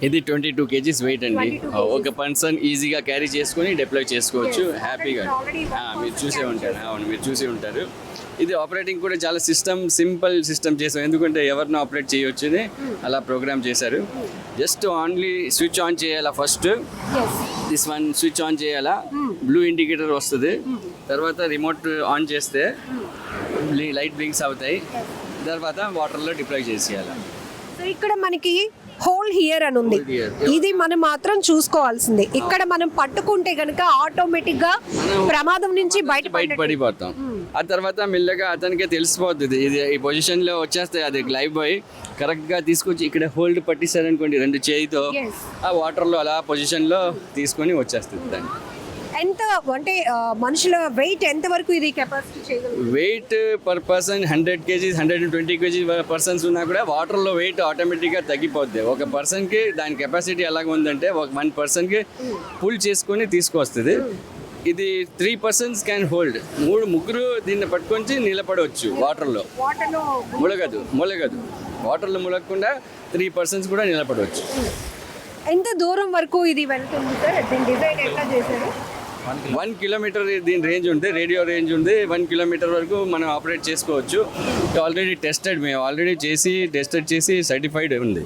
ఇది 22 kgs wait అండి. 22 kgs. ఒక పర్సన్ ఈజీగా క్యారీ చేసుకొని డిప్లాయ్ చేసుకోవచ్చు Yes. హ్యాపీగా. Already మీరు చూసే ఉంటారు. అవును, మీరు చూసే ఉంటారు. ఇది ఆపరేటింగ్ కూడా చాలా సింపుల్ సిస్టమ్ చేసాం, ఎందుకంటే ఎవరిని ఆపరేట్ చేయొచ్చు అలా ప్రోగ్రామ్ చేశారు. జస్ట్ ఓన్లీ స్విచ్ ఆన్ చేయాలా, first this one switch on చేయాలా, బ్లూ ఇండికేటర్ వస్తుంది, తర్వాత రిమోట్ ఆన్ చేస్తే లైట్ బ్లింక్స్ అవుతాయి, తర్వాత వాటర్లో డిప్లాయ్ చేసేయాలి. సో ఇక్కడ మనకి హోల్ హియర్ అని ఉంది. Hold here. ఇది మనం మాత్రం చూసుకోవాల్సిందే. ఇక్కడ మనం పట్టుకుంటే గనుక ఆటోమేటిక్ గా ప్రమాదం నుంచి బయటపడిపోతాం. ఆ తర్వాత మెల్లగా అతనికే తెలిసిపోతుంది, ఇది ఈ పొజిషన్ లో వచ్చేస్తే అది లైవ్ బాయ్ కరెక్ట్ గా తీసుకొచ్చి ఇక్కడ హోల్డ్ పట్టిస్తారనుకోండి 2 చేయితో, Yes. ఆ వాటర్ లో అలా పొజిషన్ లో తీసుకొని వచ్చేస్తుంది దాన్ని. ఎంత అంటే మనుషుల వెయిట్ ఎంత వరకు ఇది కెపాసిటీ చేయగలరు? Wait per person 100 kgs 120 kgs persons ఉన్నా కూడా వాటర్లో వెయిట్ ఆటోమేటిక్గా తగ్గిపోద్ది. ఒక పర్సన్కి దాని కెపాసిటీ ఎలాగ ఉందంటే 1 పర్సన్కి పుల్ చేసుకొని తీసుకొస్తుంది. ఇది 3 persons క్యాన్ హోల్డ్, ముగ్గురు దీన్ని పట్టుకొని నిలబడవచ్చు వాటర్లో. వాటర్లో ములగదు వాటర్లో ములగకుండా 3 persons కూడా నిలబడవచ్చు. ఎంత దూరం వరకు ఇది వెళ్తుంది సార్? దీని డిజైన్ ఎట్లా చేశారు? 1 kilometer దీని రేంజ్ ఉంది, రేడియో రేంజ్ ఉంది. 1 kilometer వరకు మనం ఆపరేట్ చేసుకోవచ్చు. ఆల్రెడీ మేము ఆల్రెడీ టెస్టెడ్ చేసి సర్టిఫైడ్ ఉంది.